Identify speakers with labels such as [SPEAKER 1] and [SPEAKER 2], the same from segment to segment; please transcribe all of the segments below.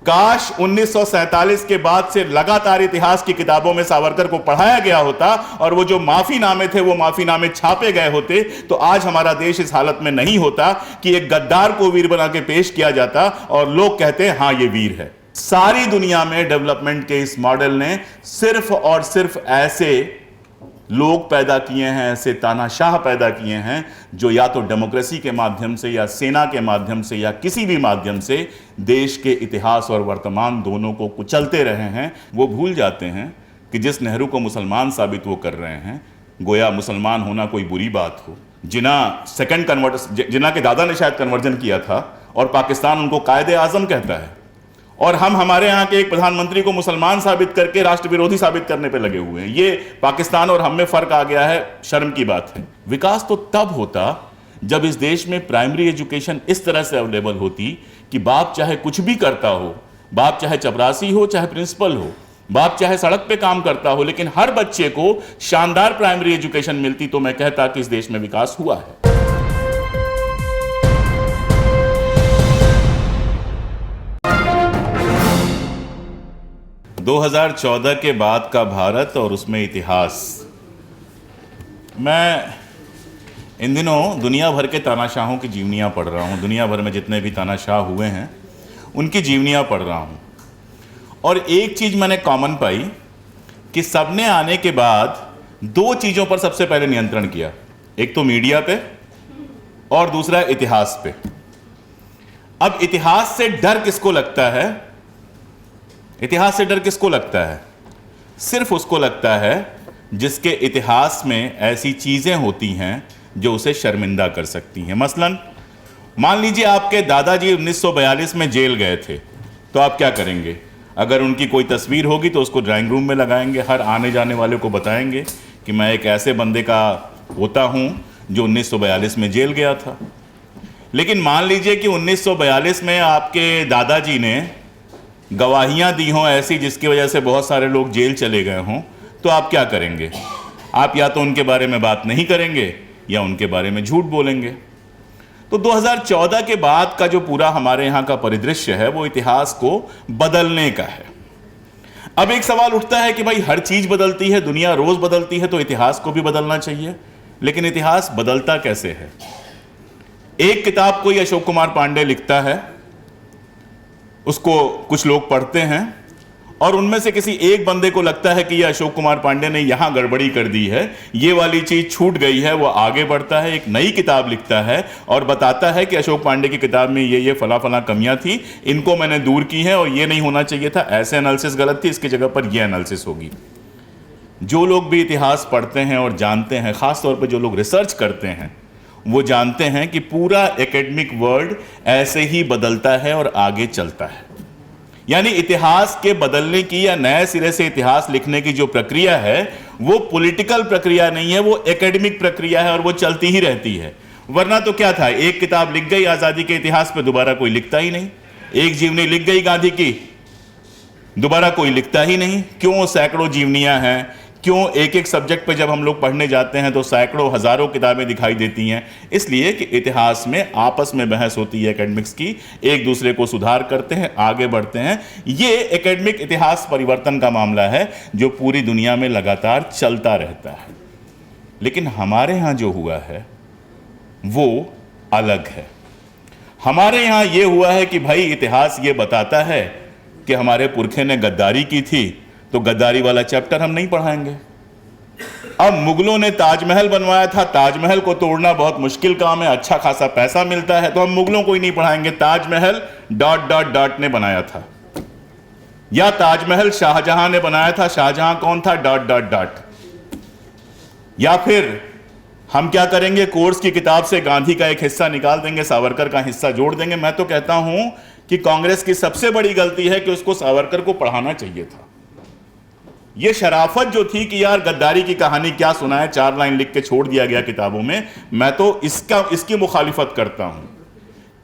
[SPEAKER 1] काश 1947 के बाद से लगातार इतिहास की किताबों में सावरकर को पढ़ाया गया होता और वो जो माफीनामे थे वो माफीनामे छापे गए होते, तो आज हमारा देश इस हालत में नहीं होता कि एक गद्दार को वीर बना के पेश किया जाता और लोग कहते हैं हां ये वीर है। सारी दुनिया में डेवलपमेंट के इस मॉडल ने सिर्फ और सिर्फ ऐसे लोग पैदा किए हैं, ऐसे तानाशाह पैदा किए हैं जो या तो डेमोक्रेसी के माध्यम से या सेना के माध्यम से या किसी भी माध्यम से देश के इतिहास और वर्तमान दोनों को कुचलते रहे हैं। वो भूल जाते हैं कि जिस नेहरू को मुसलमान साबित वो कर रहे हैं, गोया मुसलमान होना कोई बुरी बात हो। जिन्ना के दादा ने शायद कन्वर्जन किया था और पाकिस्तान उनको कायदे आजम कहता है, और हम हमारे यहाँ के एक प्रधानमंत्री को मुसलमान साबित करके राष्ट्र विरोधी साबित करने पे लगे हुए हैं। ये पाकिस्तान और हम में फर्क आ गया है, शर्म की बात है। विकास तो तब होता जब इस देश में प्राइमरी एजुकेशन इस तरह से अवेलेबल होती कि बाप चाहे कुछ भी करता हो, बाप चाहे चपरासी हो चाहे प्रिंसिपल हो, बाप चाहे सड़क पे काम करता हो, लेकिन हर बच्चे को शानदार प्राइमरी एजुकेशन मिलती, तो मैं कहता कि इस देश में विकास हुआ है। 2014 के बाद का भारत और उसमें इतिहास। मैं इन दिनों दुनिया भर के तानाशाहों की जीवनियाँ पढ़ रहा हूँ। दुनिया भर में जितने भी तानाशाह हुए हैं उनकी जीवनियाँ पढ़ रहा हूँ, और एक चीज़ मैंने कॉमन पाई कि सबने आने के बाद दो चीज़ों पर सबसे पहले नियंत्रण किया, एक तो मीडिया पे और दूसरा इतिहास पे। अब इतिहास से डर किसको लगता है? इतिहास से डर किसको लगता है? सिर्फ उसको लगता है जिसके इतिहास में ऐसी चीज़ें होती हैं जो उसे शर्मिंदा कर सकती हैं। मसलन मान लीजिए आपके दादाजी 1942 में जेल गए थे, तो आप क्या करेंगे? अगर उनकी कोई तस्वीर होगी तो उसको ड्राइंग रूम में लगाएंगे, हर आने जाने वाले को बताएंगे कि मैं एक ऐसे बंदे का होता हूँ जो 1942 में जेल गया था। लेकिन मान लीजिए कि 1942 में आपके दादाजी ने गवाहियाँ दी हों ऐसी जिसकी वजह से बहुत सारे लोग जेल चले गए हों, तो आप क्या करेंगे? आप या तो उनके बारे में बात नहीं करेंगे या उनके बारे में झूठ बोलेंगे। तो 2014 के बाद का जो पूरा हमारे यहाँ का परिदृश्य है वो इतिहास को बदलने का है। अब एक सवाल उठता है कि भाई हर चीज़ बदलती है, दुनिया रोज़ बदलती है, तो इतिहास को भी बदलना चाहिए। लेकिन इतिहास बदलता कैसे है? एक किताब कोई अशोक कुमार पांडे लिखता है, उसको कुछ लोग पढ़ते हैं और उनमें से किसी एक बंदे को लगता है कि ये अशोक कुमार पांडे ने यहाँ गड़बड़ी कर दी है, ये वाली चीज़ छूट गई है। वो आगे बढ़ता है, एक नई किताब लिखता है और बताता है कि अशोक पांडे की किताब में ये फला फला कमियां थी, इनको मैंने दूर की है और ये नहीं होना चाहिए था, ऐसे एनालिसिस गलत थी, इसकी जगह पर ये एनालिसिस होगी। जो लोग भी इतिहास पढ़ते हैं और जानते हैं, ख़ासतौर पर जो लोग रिसर्च करते हैं, वो जानते हैं कि पूरा एकेडमिक वर्ल्ड ऐसे ही बदलता है और आगे चलता है। यानी इतिहास के बदलने की या नए सिरे से इतिहास लिखने की जो प्रक्रिया है वो पॉलिटिकल प्रक्रिया नहीं है, वो एकेडमिक प्रक्रिया है और वो चलती ही रहती है। वरना तो क्या था, एक किताब लिख गई आज़ादी के इतिहास पे, दोबारा कोई लिखता ही नहीं। एक जीवनी लिख गई गांधी की, दोबारा कोई लिखता ही नहीं। क्यों? सैकड़ों जीवनियां हैं। क्यों? एक एक सब्जेक्ट पे जब हम लोग पढ़ने जाते हैं तो सैकड़ों हजारों किताबें दिखाई देती हैं। इसलिए कि इतिहास में आपस में बहस होती है एकेडमिक्स की, एक दूसरे को सुधार करते हैं, आगे बढ़ते हैं। ये एकेडमिक इतिहास परिवर्तन का मामला है जो पूरी दुनिया में लगातार चलता रहता है। लेकिन हमारे यहाँ जो हुआ है वो अलग है। हमारे यहाँ ये हुआ है कि भाई इतिहास ये बताता है कि हमारे पुरखे ने गद्दारी की थी, तो गद्दारी वाला चैप्टर हम नहीं पढ़ाएंगे। अब मुगलों ने ताजमहल बनवाया था, ताजमहल को तोड़ना बहुत मुश्किल काम है, अच्छा खासा पैसा मिलता है, तो हम मुगलों को ही नहीं पढ़ाएंगे। ताजमहल ... ने बनाया था, या ताजमहल शाहजहां ने बनाया था, शाहजहां कौन था ... या फिर हम क्या करेंगे, कोर्स की किताब से गांधी का एक हिस्सा निकाल देंगे, सावरकर का हिस्सा जोड़ देंगे। मैं तो कहता हूं कि कांग्रेस की सबसे बड़ी गलती है कि उसको सावरकर को पढ़ाना चाहिए था। ये शराफत जो थी कि यार गद्दारी की कहानी क्या सुनाए, 4 लाइन लिख के छोड़ दिया गया किताबों में, मैं तो इसकी मुखालिफत करता हूं।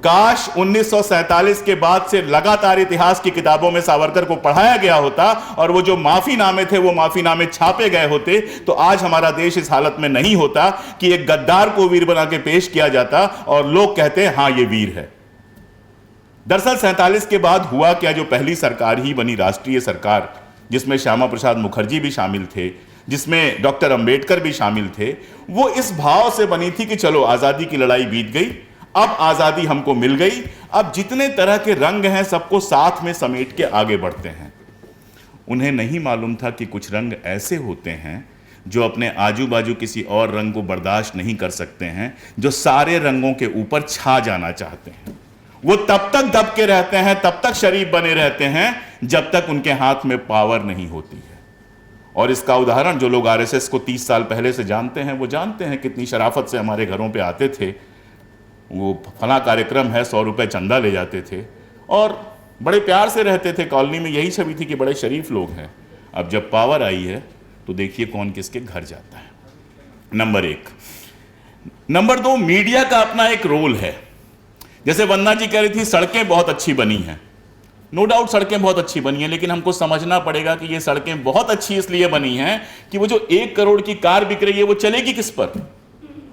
[SPEAKER 1] काश 1947 के बाद से लगातार इतिहास की किताबों में सावरकर को पढ़ाया गया होता और वो जो माफीनामे थे वो माफीनामे छापे गए होते, तो आज हमारा देश इस हालत में नहीं होता कि एक गद्दार को वीर बना के पेश किया जाता और लोग कहते हैं हां ये वीर है। दरअसल 47 के बाद हुआ क्या, जो पहली सरकार ही बनी, राष्ट्रीय सरकार, जिसमें श्यामा प्रसाद मुखर्जी भी शामिल थे, जिसमें डॉक्टर अंबेडकर भी शामिल थे, वो इस भाव से बनी थी कि चलो आजादी की लड़ाई बीत गई, अब आजादी हमको मिल गई, अब जितने तरह के रंग हैं सबको साथ में समेट के आगे बढ़ते हैं। उन्हें नहीं मालूम था कि कुछ रंग ऐसे होते हैं जो अपने आजू बाजू किसी और रंग को बर्दाश्त नहीं कर सकते हैं, जो सारे रंगों के ऊपर छा जाना चाहते हैं। वो तब तक दबके रहते हैं, तब तक शरीफ बने रहते हैं, जब तक उनके हाथ में पावर नहीं होती है। और इसका उदाहरण जो लोग आरएसएस को 30 साल पहले से जानते हैं, वो जानते हैं कितनी शराफत से हमारे घरों पे आते थे। वो फला कार्यक्रम है, 100 रुपये चंदा ले जाते थे और बड़े प्यार से रहते थे। कॉलोनी में यही छवि थी कि बड़े शरीफ लोग हैं। अब जब पावर आई है तो देखिए कौन किसके घर जाता है। नंबर 1। नंबर 2, मीडिया का अपना एक रोल है। जैसे वंदना जी कह रही थी सड़कें बहुत अच्छी बनी हैं, नो डाउट सड़कें बहुत अच्छी बनी हैं, लेकिन हमको समझना पड़ेगा कि ये सड़कें बहुत अच्छी इसलिए बनी हैं कि वो जो 1 करोड़ की कार बिक रही है वो चलेगी किस पर।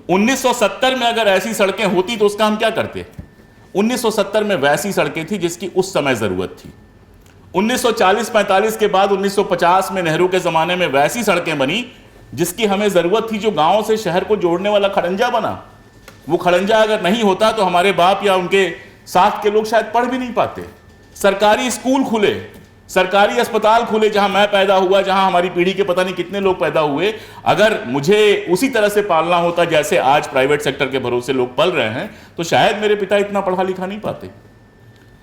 [SPEAKER 1] 1970 में अगर ऐसी सड़कें होती तो उसका हम क्या करते। 1970 में वैसी सड़कें थी जिसकी उस समय जरूरत थी। 1940-45 के बाद 1950 में नेहरू के जमाने में वैसी सड़कें बनी जिसकी हमें जरूरत थी, जो गांव से शहर को जोड़ने वाला खड़ंजा बना। वो खड़ंजा अगर नहीं होता तो हमारे बाप या उनके साथ के लोग शायद पढ़ भी नहीं पाते। सरकारी स्कूल खुले, सरकारी अस्पताल खुले, जहां मैं पैदा हुआ, जहां हमारी पीढ़ी के पता नहीं कितने लोग पैदा हुए। अगर मुझे उसी तरह से पालना होता जैसे आज प्राइवेट सेक्टर के भरोसे लोग पल रहे हैं, तो शायद मेरे पिता इतना पढ़ा लिखा नहीं पाते।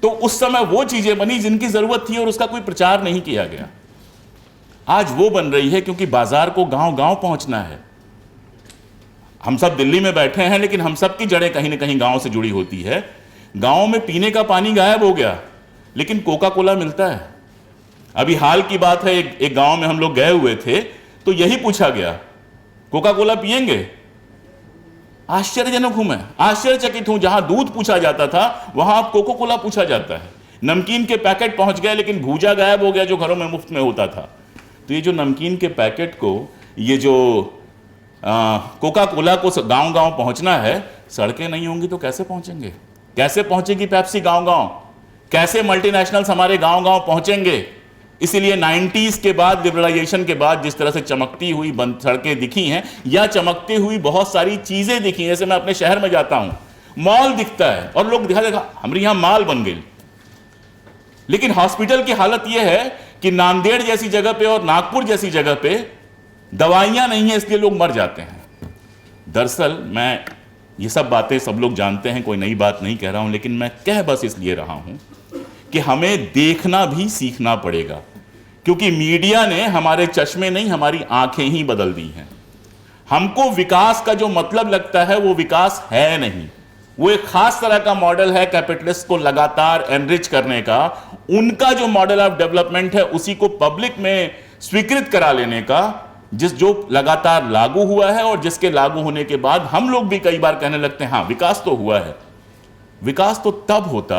[SPEAKER 1] तो उस समय वो चीजें बनी जिनकी जरूरत थी और उसका कोई प्रचार नहीं किया गया। आज वो बन रही है क्योंकि बाजार को गांव गांव पहुंचना है। हम सब दिल्ली में बैठे हैं, लेकिन हम सब की जड़ें कहीं ना कहीं गांव से जुड़ी होती है। गांव में पीने का पानी गायब हो गया, लेकिन कोका कोला मिलता है। अभी हाल की बात है, एक गांव में हम लोग गए हुए थे तो यही पूछा गया, कोका कोला पिएंगे? आश्चर्यजनक हूं मैं, आश्चर्यचकित हूं। जहां दूध पूछा जाता था वहां अब कोका कोला पूछा जाता है। नमकीन के पैकेट पहुंच गए, लेकिन भूजा गायब हो गया जो घरों में मुफ्त में होता था। तो ये जो नमकीन के पैकेट को, ये जो कोका कोला को गांव गांव पहुंचना है, सड़कें नहीं होंगी तो कैसे पहुंचेंगे? कैसे पहुंचेगी पेप्सी गांव गांव? कैसे मल्टीनेशनल्स हमारे गांव गांव पहुंचेंगे? इसीलिए 90s के बाद, लिबरलाइजेशन के बाद जिस तरह से चमकती हुई बंद सड़कें दिखी हैं, या चमकती हुई बहुत सारी चीजें दिखी हैं। जैसे मैं अपने शहर में जाता हूं, मॉल दिखता है और लोग दिखा देखा हमारे यहां माल बन गई। लेकिन हॉस्पिटल की हालत यह है कि नांदेड़ जैसी जगह पे और नागपुर जैसी जगह पे दवाइयां नहीं है, इसलिए लोग मर जाते हैं। दरअसल मैं ये सब बातें सब लोग जानते हैं, कोई नई बात नहीं कह रहा हूं, लेकिन मैं कह बस इसलिए रहा हूं कि हमें देखना भी सीखना पड़ेगा, क्योंकि मीडिया ने हमारे चश्मे नहीं, हमारी आंखें ही बदल दी हैं। हमको विकास का जो मतलब लगता है वो विकास है नहीं। वो एक खास तरह का मॉडल है कैपिटलिस्ट को लगातार एनरिच करने का। उनका जो मॉडल ऑफ डेवलपमेंट है उसी को पब्लिक में स्वीकृत करा लेने का, जो लगातार लागू हुआ है और जिसके लागू होने के बाद हम लोग भी कई बार कहने लगते हैं हाँ विकास तो हुआ है। विकास तो तब होता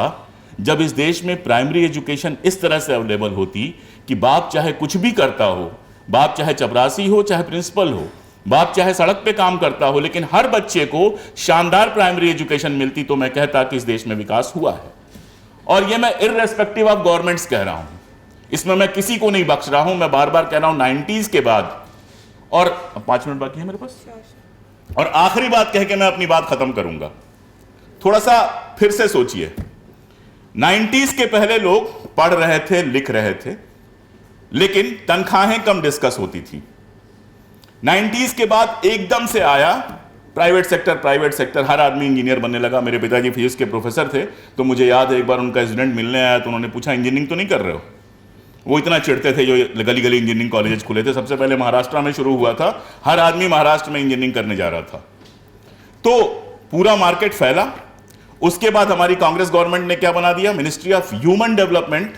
[SPEAKER 1] जब इस देश में प्राइमरी एजुकेशन इस तरह से अवेलेबल होती कि बाप चाहे कुछ भी करता हो, बाप चाहे चपरासी हो चाहे प्रिंसिपल हो, बाप चाहे सड़क पे काम करता हो, लेकिन हर बच्चे को शानदार प्राइमरी एजुकेशन मिलती, तो मैं कहता कि इस देश में विकास हुआ है। और ये मैं इररेस्पेक्टिव ऑफ गवर्नमेंट्स कह रहा हूं, इसमें मैं किसी को नहीं बख्श रहा हूं। मैं बार बार कह रहा हूं 90s के बाद, और 5 मिनट बाकी है मेरे पास, और आखिरी बात कह के मैं अपनी बात खत्म करूंगा। थोड़ा सा फिर से सोचिए, 90s के पहले लोग पढ़ रहे थे, लिख रहे थे, लेकिन तनख्वाहें कम डिस्कस होती थी। 90s के बाद एकदम से आया प्राइवेट सेक्टर, हर आदमी इंजीनियर बनने लगा। मेरे पिताजी फिजिक्स के प्रोफेसर थे, तो मुझे याद है एक बार उनका स्टूडेंट मिलने आया तो उन्होंने पूछा इंजीनियरिंग तो नहीं कर रहे हो? वो इतना चिढ़ते थे, जो गली गली इंजीनियरिंग कॉलेज खुले थे। सबसे पहले महाराष्ट्र में शुरू हुआ था, हर आदमी महाराष्ट्र में इंजीनियरिंग करने जा रहा था, तो पूरा मार्केट फैला। उसके बाद हमारी कांग्रेस गवर्नमेंट ने क्या बना दिया? मिनिस्ट्री ऑफ ह्यूमन डेवलपमेंट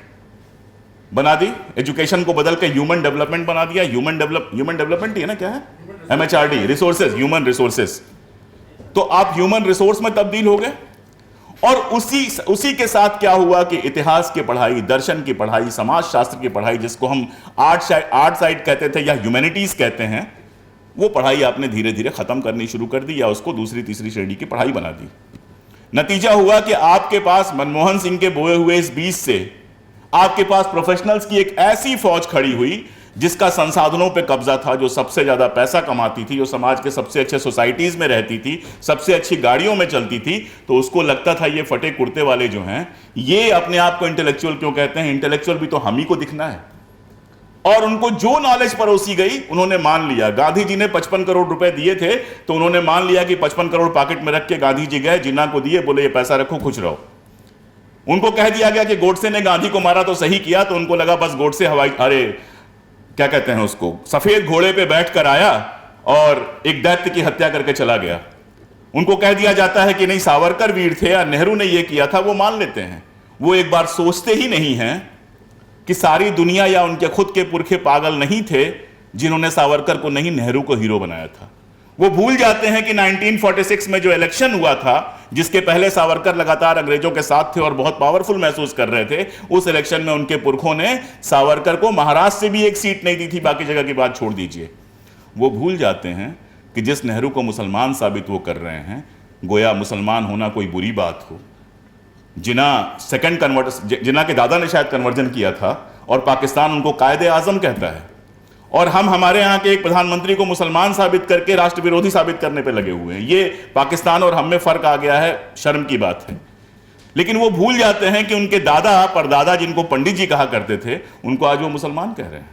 [SPEAKER 1] बना दी। एजुकेशन को बदल के ह्यूमन डेवलपमेंट बना दिया। ह्यूमन डेवलपमेंट ही है ना, क्या है? MHRD, resources, human resources. तो आप ह्यूमन रिसोर्स में तब्दील हो गए। और उसी के साथ क्या हुआ कि इतिहास की पढ़ाई, दर्शन की पढ़ाई, समाज शास्त्र की पढ़ाई, जिसको हम आर्ट साइड कहते थे या ह्यूमैनिटीज कहते हैं, वो पढ़ाई आपने धीरे धीरे खत्म करनी शुरू कर दी या उसको दूसरी तीसरी श्रेणी की पढ़ाई बना दी। नतीजा हुआ कि आपके पास मनमोहन सिंह के बोए हुए इस बीज से आपके पास प्रोफेशनल्स की एक ऐसी फौज खड़ी हुई जिसका संसाधनों पे कब्जा था, जो सबसे ज्यादा पैसा कमाती थी, जो समाज के सबसे अच्छे सोसाइटीज में रहती थी, सबसे अच्छी गाड़ियों में चलती थी। तो उसको लगता था ये फटे कुर्ते वाले जो हैं, ये अपने आप को इंटेलेक्चुअल क्यों कहते हैं, इंटेलेक्चुअल भी तो हम ही को दिखना है। और उनको जो नॉलेज परोसी गई उन्होंने मान लिया। गांधी जी ने 55 करोड़ रुपए दिए थे तो उन्होंने मान लिया कि 55 करोड़ पॉकेट में रख के गांधी जी गए, जिन्ना को दिए, बोले ये पैसा रखो, खुश रहो। उनको कह दिया गया कि गोडसे ने गांधी को मारा तो सही किया, तो उनको लगा बस गोडसे क्या कहते हैं उसको, सफेद घोड़े पे बैठकर आया और एक दैत्य की हत्या करके चला गया। उनको कह दिया जाता है कि नहीं, सावरकर वीर थे या नेहरू ने यह किया था, वो मान लेते हैं। वो एक बार सोचते ही नहीं हैं कि सारी दुनिया या उनके खुद के पुरखे पागल नहीं थे जिन्होंने सावरकर को नहीं, नेहरू को हीरो बनाया था। वो भूल जाते हैं कि 1946 में जो इलेक्शन हुआ था, जिसके पहले सावरकर लगातार अंग्रेजों के साथ थे और बहुत पावरफुल महसूस कर रहे थे, उस इलेक्शन में उनके पुरखों ने सावरकर को महाराष्ट्र से भी एक सीट नहीं दी थी, बाकी जगह की बात छोड़ दीजिए। वो भूल जाते हैं कि जिस नेहरू को मुसलमान साबित वो कर रहे हैं, गोया मुसलमान होना कोई बुरी बात हो। जिन्ना के दादा ने शायद कन्वर्जन किया था और पाकिस्तान उनको कायदे आजम कहता है, और हम हमारे यहाँ के एक प्रधानमंत्री को मुसलमान साबित करके राष्ट्र विरोधी साबित करने पे लगे हुए हैं। ये पाकिस्तान और हम में फर्क आ गया है, शर्म की बात है। लेकिन वो भूल जाते हैं कि उनके दादा परदादा, जिनको पंडित जी कहा करते थे, उनको आज वो मुसलमान कह रहे हैं।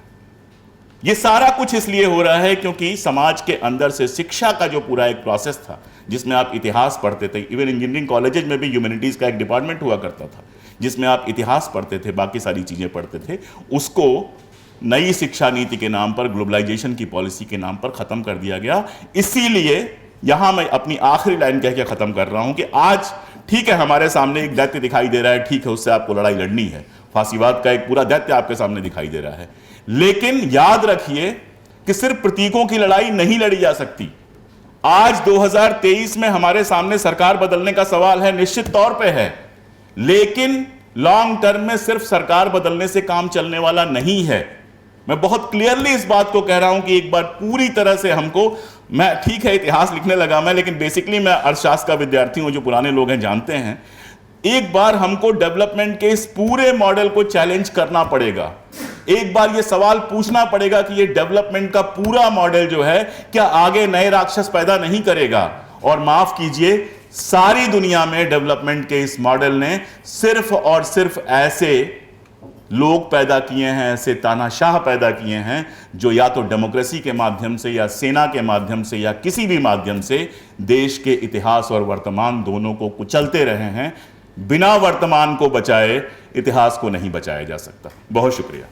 [SPEAKER 1] ये सारा कुछ इसलिए हो रहा है क्योंकि समाज के अंदर से शिक्षा का जो पूरा एक प्रोसेस था, जिसमें आप इतिहास पढ़ते थे, इवन इंजीनियरिंग कॉलेजेस में भी ह्यूमैनिटीज का एक डिपार्टमेंट हुआ करता था जिसमें आप इतिहास पढ़ते थे, बाकी सारी चीजें पढ़ते थे, उसको नई शिक्षा नीति के नाम पर, ग्लोबलाइजेशन की पॉलिसी के नाम पर खत्म कर दिया गया। इसीलिए यहां मैं अपनी आखिरी लाइन कह के खत्म कर रहा हूं कि आज ठीक है, हमारे सामने एक दैत्य दिखाई दे रहा है, ठीक है, उससे आपको लड़ाई लड़नी है, फांसीवाद का एक पूरा दैत्य आपके सामने दिखाई दे रहा है। लेकिन याद रखिए कि सिर्फ प्रतीकों की लड़ाई नहीं लड़ी जा सकती। आज 2023 में हमारे सामने सरकार बदलने का सवाल है, निश्चित तौर पे है, लेकिन लॉन्ग टर्म में सिर्फ सरकार बदलने से काम चलने वाला नहीं है। मैं बहुत क्लियरली इस बात को कह रहा हूं कि एक बार पूरी तरह से हमको, मैं ठीक है इतिहास लिखने लगा मैं, लेकिन बेसिकली मैं अर्थशास्त्र का विद्यार्थी हूं, जो पुराने लोग हैं जानते हैं। एक बार हमको डेवलपमेंट के इस पूरे मॉडल को चैलेंज करना पड़ेगा। एक बार ये सवाल पूछना पड़ेगा कि ये डेवलपमेंट का पूरा मॉडल जो है, क्या आगे नए राक्षस पैदा नहीं करेगा। और माफ कीजिए, सारी दुनिया में डेवलपमेंट के इस मॉडल ने सिर्फ और सिर्फ ऐसे लोग पैदा किए हैं, ऐसे तानाशाह पैदा किए हैं, जो या तो डेमोक्रेसी के माध्यम से या सेना के माध्यम से या किसी भी माध्यम से देश के इतिहास और वर्तमान दोनों को कुचलते रहे हैं। बिना वर्तमान को बचाए इतिहास को नहीं बचाया जा सकता। बहुत शुक्रिया।